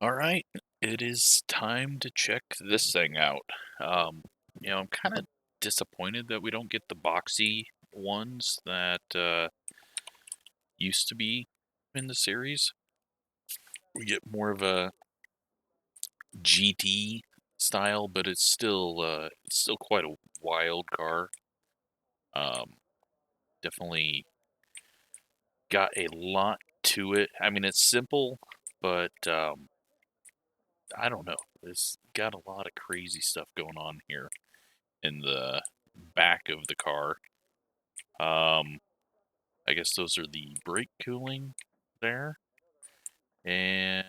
Alright, it is time to check this thing out. I'm kind of disappointed that we don't get the boxy ones that used to be in the series. We get more of a GT style, but it's still quite a wild car. Um, Definitely got a lot to it. I mean, it's simple, but I don't know. It's got a lot of crazy stuff going on here in the back of the car. I guess those are the brake cooling there. And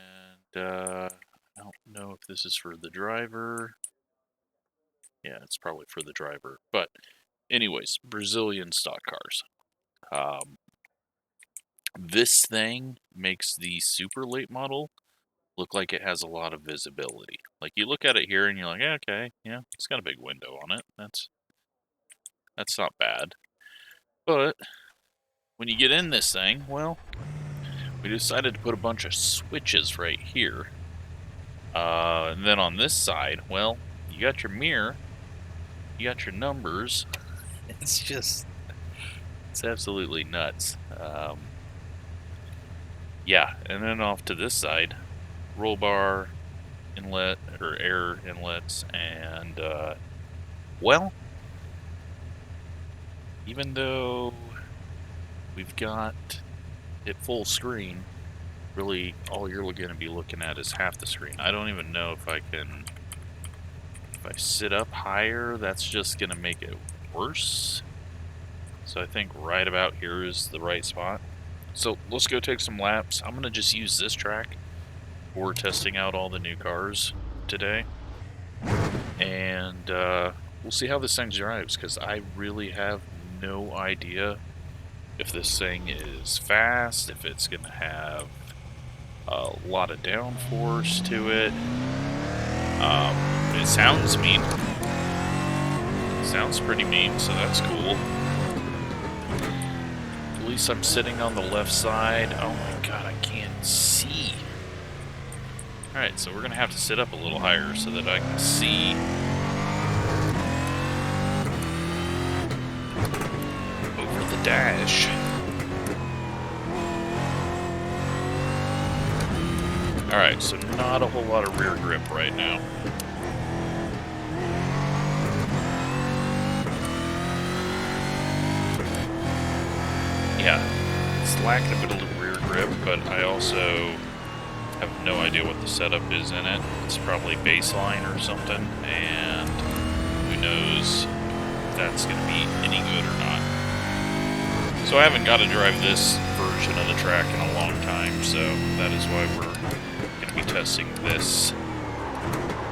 I don't know if this is for the driver. Yeah, it's probably for the driver. But anyways, Brazilian stock cars. This thing makes the super late model look like it has a lot of visibility. Like you look at it here and you're like, okay, yeah, it's got a big window on it. That's not bad. But when you get in this thing, well, we decided to put a bunch of switches right here. And then on this side, well, you got your mirror, you got your numbers. It's absolutely nuts. Yeah, and then off to this side, roll bar, inlet, or air inlets, and, well, even though we've got it full screen, really all you're going to be looking at is half the screen. I don't even know if I sit up higher, that's just going to make it worse. So I think right about here is the right spot. So let's go take some laps. I'm going to just use this track for testing out all the new cars today. And we'll see how this thing drives, because I really have no idea if this thing is fast, if it's going to have a lot of downforce to it. It sounds mean. It sounds pretty mean, so that's cool. At least I'm sitting on the left side. Oh my god, I can't see. Alright, so we're going to have to sit up a little higher so that I can see. Over the dash. Alright, so not a whole lot of rear grip right now. Yeah, it's lacking a bit of rear grip, but I also have no idea what the setup is in it. It's probably baseline or something, and who knows if that's going to be any good or not. So I haven't got to drive this version of the track in a long time, so that is why we're going to be testing this.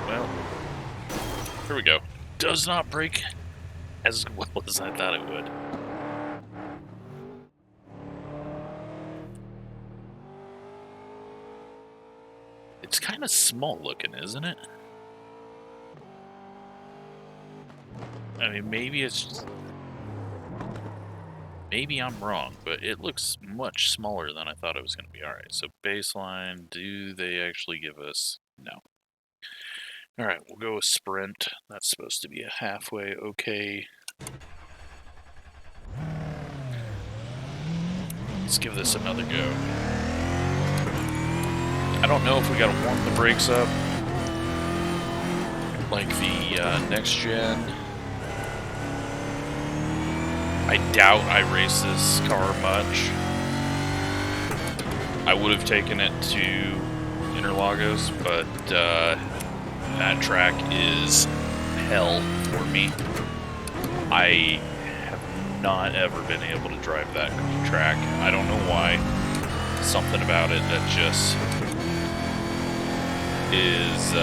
Well, here we go. Does not brake as well as I thought it would. It's kind of small looking, isn't it? I mean, maybe I'm wrong, but it looks much smaller than I thought it was going to be. Alright, so baseline, do they actually give us... No. Alright, we'll go with sprint. That's supposed to be a halfway okay. Let's give this another go. I don't know if we gotta warm the brakes up like the next gen. I doubt I race this car much. I would have taken it to Interlagos, but that track is hell for me. I have not ever been able to drive that track. I don't know why. Something about it that just is,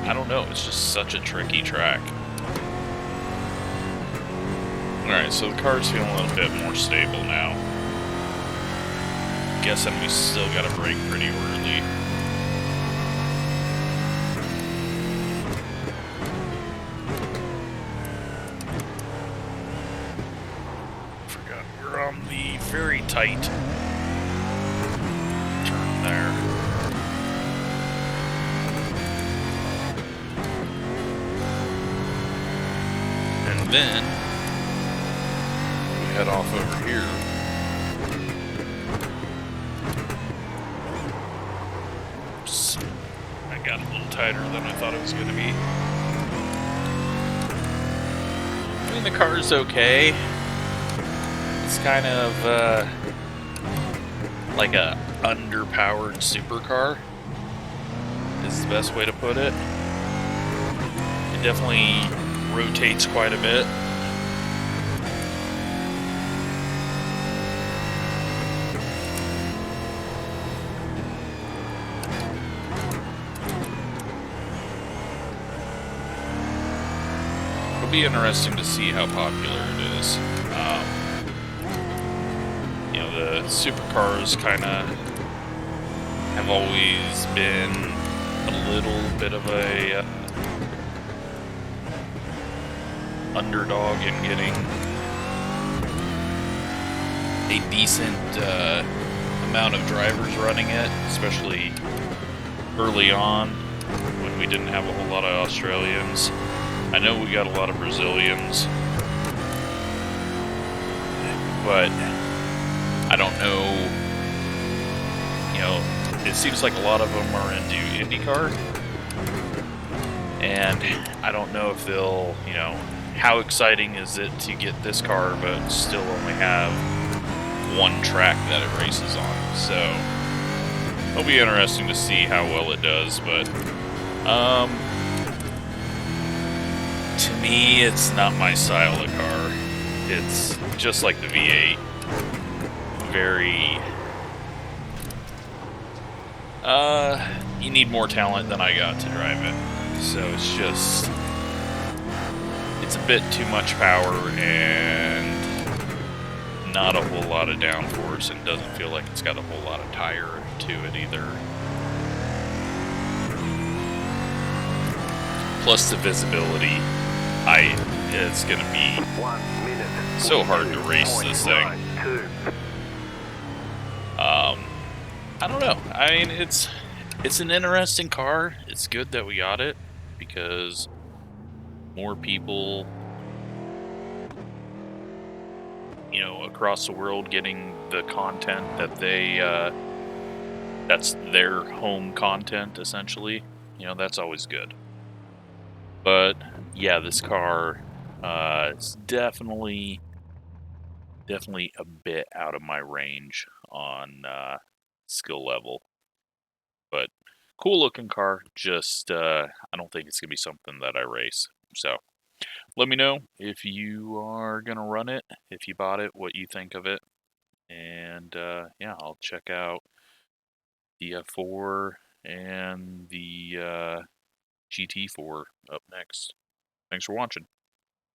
I don't know, it's just such a tricky track. Alright, so the car's feeling a little bit more stable now. Guessing we still gotta brake pretty early. Forgot we're on the very tight turn there. then we head off over here. Oops. I got a little tighter than I thought it was going to be. I mean, the car's okay. It's kind of like a underpowered supercar is the best way to put it. It definitely rotates quite a bit. It'll be interesting to see how popular it is. You know, the supercars kind of have always been a little bit of a underdog in getting a decent amount of drivers running it, especially early on when we didn't have a whole lot of Australians. I know we got a lot of Brazilians, but I don't know, you know, it seems like a lot of them are into IndyCar, and I don't know if they'll, you know, how exciting is it to get this car but still only have one track that it races on. So it'll be interesting to see how well it does, but to me it's not my style of car. It's just like the V8, very you need more talent than I got to drive it. So it's just, it's a bit too much power and not a whole lot of downforce, and doesn't feel like it's got a whole lot of tire to it either. Plus the visibility, it's gonna be so hard to race this thing. I don't know. I mean, it's an interesting car. It's good that we got it because more people, you know, across the world getting the content that they, that's their home content, essentially. You know, that's always good. But, yeah, this car, it's definitely a bit out of my range on, skill level. But, cool looking car, just, I don't think it's going to be something that I race. So, let me know if you are going to run it, if you bought it, what you think of it. And, yeah, I'll check out the F4 and the GT4 up next. Thanks for watching.